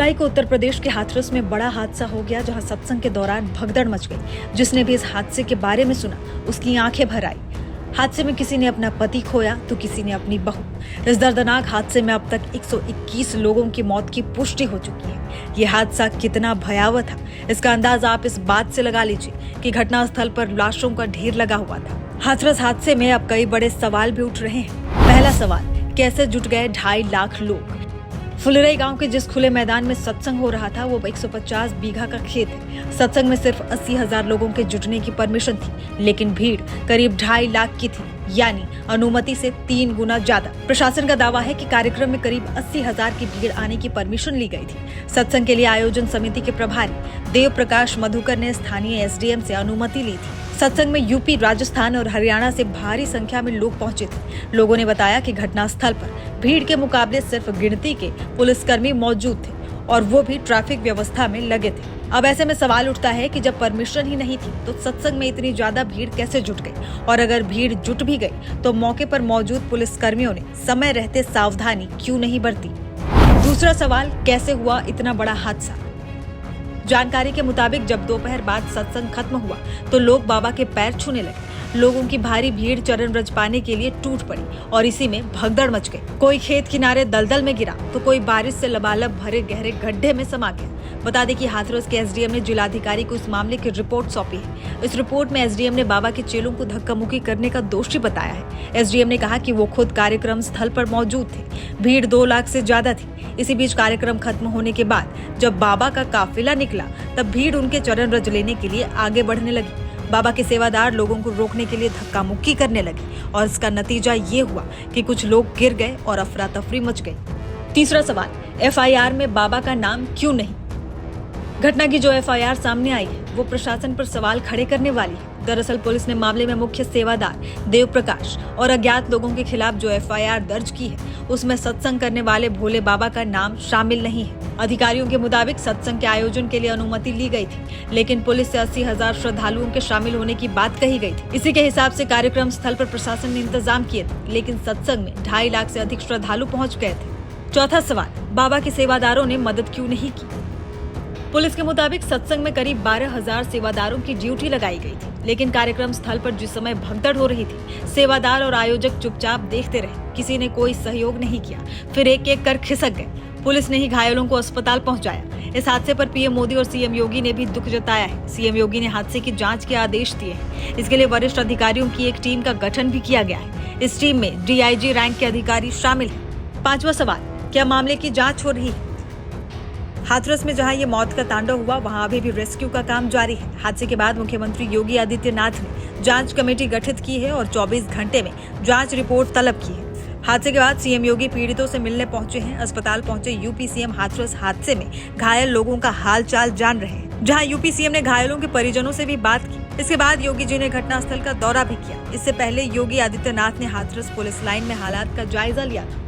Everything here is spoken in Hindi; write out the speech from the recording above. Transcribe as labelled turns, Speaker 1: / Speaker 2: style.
Speaker 1: जुलाई को उत्तर प्रदेश के हाथरस में बड़ा हादसा हो गया, जहां सत्संग के दौरान भगदड़ मच गई। जिसने भी इस हादसे के बारे में सुना, उसकी आंखें भर आई। हादसे में किसी ने अपना पति खोया तो किसी ने अपनी बहू। इस दर्दनाक हादसे में अब तक 121 लोगों की मौत की पुष्टि हो चुकी है। ये हादसा कितना भयावह था, इसका अंदाजा आप इस बात से लगा लीजिए कि घटनास्थल पर लाशों का ढेर लगा हुआ था। हाथरस हादसे में अब कई बड़े सवाल भी उठ रहे हैं। पहला सवाल, कैसे जुट गए 2.5 लाख लोग? फुलरई गांव के जिस खुले मैदान में सत्संग हो रहा था, वो 150 बीघा का खेत है। सत्संग में सिर्फ 80,000 लोगों के जुटने की परमिशन थी, लेकिन भीड़ करीब 2.5 लाख की थी, यानी अनुमति से 3 गुना ज्यादा। प्रशासन का दावा है कि कार्यक्रम में करीब 80,000 की भीड़ आने की परमिशन ली गई थी। सत्संग के लिए आयोजन समिति के प्रभारी देव प्रकाश मधुकर ने स्थानीय एसडीएम से अनुमति ली थी। सत्संग में यूपी, राजस्थान और हरियाणा से भारी संख्या में लोग पहुंचे थे। लोगों ने बताया कि घटनास्थल पर भीड़ के मुकाबले सिर्फ गिनती के पुलिसकर्मी मौजूद थे, और वो भी ट्रैफिक व्यवस्था में लगे थे। अब ऐसे में सवाल उठता है कि जब परमिशन ही नहीं थी तो सत्संग में इतनी ज्यादा भीड़ कैसे जुट गई, और अगर भीड़ जुट भी गई तो मौके पर मौजूद पुलिसकर्मियों ने समय रहते सावधानी क्यों नहीं बरती? दूसरा सवाल, कैसे हुआ इतना बड़ा हादसा? जानकारी के मुताबिक जब दोपहर बाद सत्संग खत्म हुआ तो लोग बाबा के पैर छूने लगे। लोगों की भारी भीड़ चरण व्रज पाने के लिए टूट पड़ी और इसी में भगदड़ मच गई। कोई खेत किनारे दलदल में गिरा तो कोई बारिश से लबालब भरे गहरे गड्ढे में समा गया। बता दें कि हाथरस के एसडीएम ने जिलाधिकारी को इस मामले की रिपोर्ट सौंपी है। इस रिपोर्ट में एसडीएम ने बाबा के चेलों को धक्का मुक्की करने का दोषी बताया है। एसडीएम ने कहा कि वो खुद कार्यक्रम स्थल पर मौजूद थे। भीड़ 2 लाख से ज्यादा थी। इसी बीच कार्यक्रम खत्म होने के बाद जब बाबा का काफिला निकला, तब भीड़ उनके चरण व्रज लेने के लिए आगे बढ़ने लगी। बाबा के सेवादार लोगों को रोकने के लिए धक्का मुक्की करने लगे, और इसका नतीजा ये हुआ कि कुछ लोग गिर गए और अफरा तफरी मच गई। तीसरा सवाल, एफआईआर में बाबा का नाम क्यों नहीं? घटना की जो एफआईआर सामने आई है, वो प्रशासन पर सवाल खड़े करने वाली है। दरअसल पुलिस ने मामले में मुख्य सेवादार देव प्रकाश और अज्ञात लोगों के खिलाफ जो एफआईआर दर्ज की है, उसमें सत्संग करने वाले भोले बाबा का नाम शामिल नहीं है। अधिकारियों के मुताबिक सत्संग के आयोजन के लिए अनुमति ली गई थी, लेकिन पुलिस से 80,000 श्रद्धालुओं के शामिल होने की बात कही गई थी। इसी के हिसाब से कार्यक्रम स्थल पर प्रशासन ने इंतजाम किए थे, लेकिन सत्संग में 2.5 लाख से अधिक श्रद्धालु पहुंच गए थे। चौथा सवाल, बाबा के सेवादारों ने मदद क्यों नहीं की? पुलिस के मुताबिक सत्संग में करीब 12,000 सेवादारों की ड्यूटी लगाई गई थी, लेकिन कार्यक्रम स्थल पर जिस समय भगदड़ हो रही थी, सेवादार और आयोजक चुपचाप देखते रहे। किसी ने कोई सहयोग नहीं किया, फिर एक एक कर खिसक गए। पुलिस ने ही घायलों को अस्पताल पहुंचाया। इस हादसे पर पीएम मोदी और सीएम योगी ने भी दुख जताया है। सीएम योगी ने हादसे की जांच के आदेश दिए हैं। इसके लिए वरिष्ठ अधिकारियों की एक टीम का गठन भी किया गया है। इस टीम में डीआईजी रैंक के अधिकारी शामिल हैं। पांचवा सवाल, क्या मामले की जांच हो रही है? हाथरस में जहां ये मौत का तांडव हुआ, वहां अभी भी रेस्क्यू का काम जारी है। हादसे के बाद मुख्यमंत्री योगी आदित्यनाथ ने जांच कमेटी गठित की है और 24 घंटे में जांच रिपोर्ट तलब की है। हादसे के बाद सीएम योगी पीड़ितों से मिलने पहुंचे हैं। अस्पताल पहुंचे यूपी सीएम हाथरस हादसे में घायल लोगों का हालचाल जान रहे हैं, जहां यूपी सीएम ने घायलों के परिजनों से भी बात की। इसके बाद योगी जी ने घटनास्थल का दौरा भी किया। इससे पहले योगी आदित्यनाथ ने हाथरस पुलिस लाइन में हालात का जायजा लिया था।